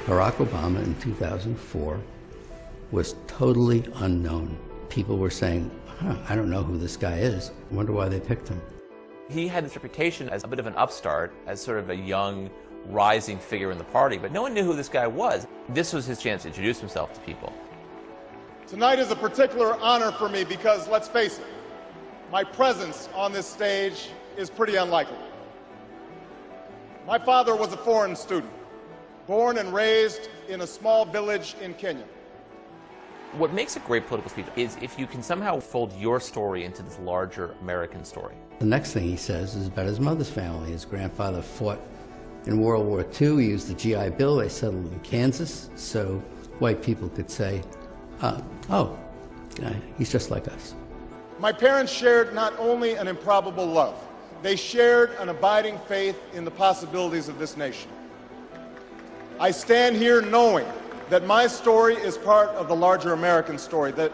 Barack Obama in 2004 was totally unknown. People were saying, I don't know who this guy is. I wonder why they picked him. He had this reputation as a bit of an upstart, as sort of a young, rising figure in the party, but no one knew who this guy was. This was his chance to introduce himself to people. Tonight is a particular honor for me because, let's face it, my presence on this stage is pretty unlikely. My father was a foreign student, born and raised in a small village in Kenya. What makes a great political speech is if you can somehow fold your story into this larger American story. The next thing he says is about his mother's family. His grandfather fought in World War II. He used the GI Bill. They settled in Kansas, so white people could say, he's just like us. My parents shared not only an improbable love, they shared an abiding faith in the possibilities of this nation. I stand here knowing that my story is part of the larger American story, that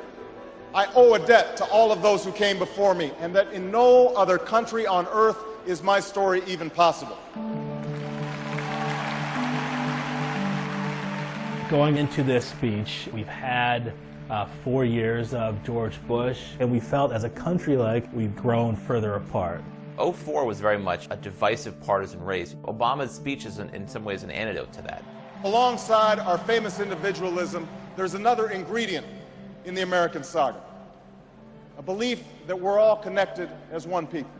I owe a debt to all of those who came before me, and that in no other country on earth is my story even possible. Going into this speech, we've had 4 years of George Bush, and we felt as a country like we've grown further apart. 2004 was very much a divisive partisan race. Obama's speech is in some ways an antidote to that. Alongside our famous individualism, there's another ingredient in the American saga, a belief that we're all connected as one people.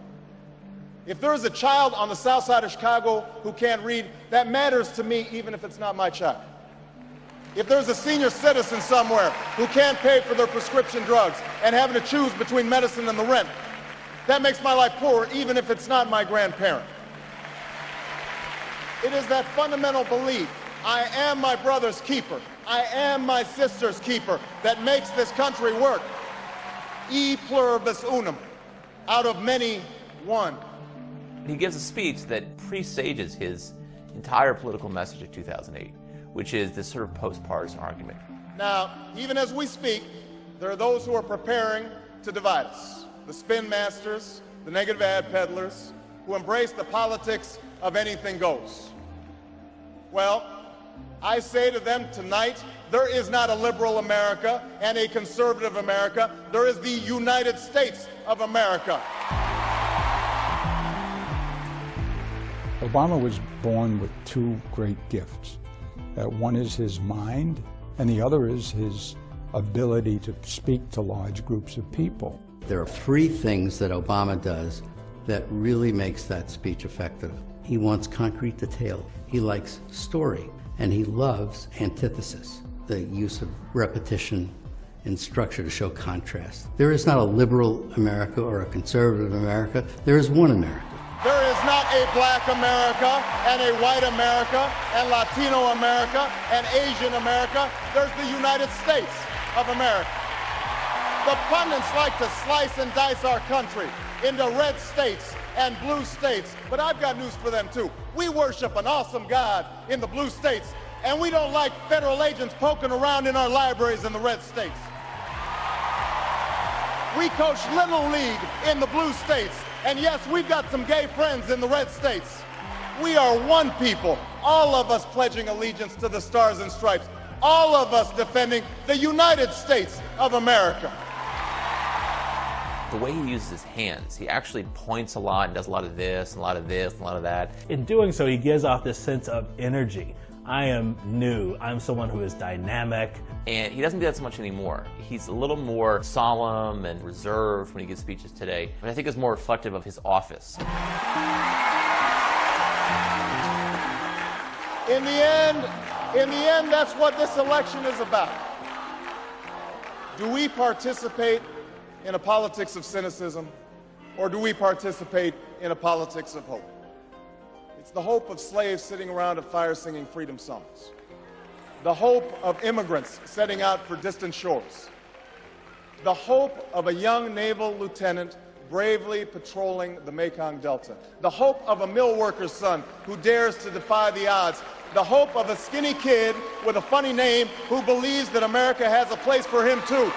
If there's a child on the south side of Chicago who can't read, that matters to me even if it's not my child. If there's a senior citizen somewhere who can't pay for their prescription drugs and having to choose between medicine and the rent, that makes my life poorer even if it's not my grandparent. It is that fundamental belief, I am my brother's keeper, I am my sister's keeper, that makes this country work. E pluribus unum, out of many, one. He gives a speech that presages his entire political message of 2008, which is this sort of post-partisan argument. Now, even as we speak, there are those who are preparing to divide us. The spin masters, the negative ad peddlers, who embrace the politics of anything goes. Well, I say to them tonight, there is not a liberal America and a conservative America. There is the United States of America. Obama was born with two great gifts. One is his mind, and the other is his ability to speak to large groups of people. There are three things that Obama does that really makes that speech effective. He wants concrete detail. He likes story. And he loves antithesis, the use of repetition and structure to show contrast. There is not a liberal America or a conservative America. There is one America. There is not a black America and a white America and Latino America and Asian America. There's the United States of America. The pundits like to slice and dice our country into red states and blue states, but I've got news for them too. We worship an awesome God in the blue states, and we don't like federal agents poking around in our libraries in the red states. We coach Little League in the blue states, and yes, we've got some gay friends in the red states. We are one people, all of us pledging allegiance to the Stars and Stripes, all of us defending the United States of America. The way he uses his hands, he actually points a lot and does a lot of this, and a lot of this, and a lot of that. In doing so, he gives off this sense of energy. I am new. I'm someone who is dynamic. And he doesn't do that so much anymore. He's a little more solemn and reserved when he gives speeches today, but I think it's more reflective of his office. In the end, that's what this election is about. Do we participate in a politics of cynicism, or do we participate in a politics of hope? It's the hope of slaves sitting around a fire singing freedom songs. The hope of immigrants setting out for distant shores. The hope of a young naval lieutenant bravely patrolling the Mekong Delta. The hope of a mill worker's son who dares to defy the odds. The hope of a skinny kid with a funny name who believes that America has a place for him too.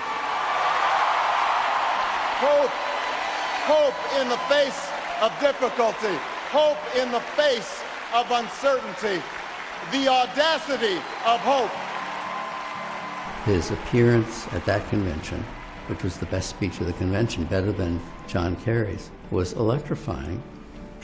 Hope in the face of difficulty. Hope in the face of uncertainty. the audacity of hope. His appearance at that convention, which was the best speech of the convention, better than John Kerry's, was electrifying,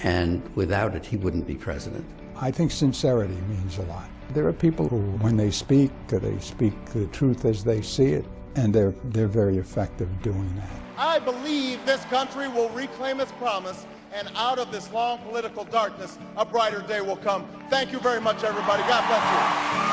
and without it, he wouldn't be president. I think sincerity means a lot. There are people who, when they speak the truth as they see it, and they're very effective doing that. I believe this country will reclaim its promise, and out of this long political darkness, a brighter day will come. Thank you very much, everybody. God bless you.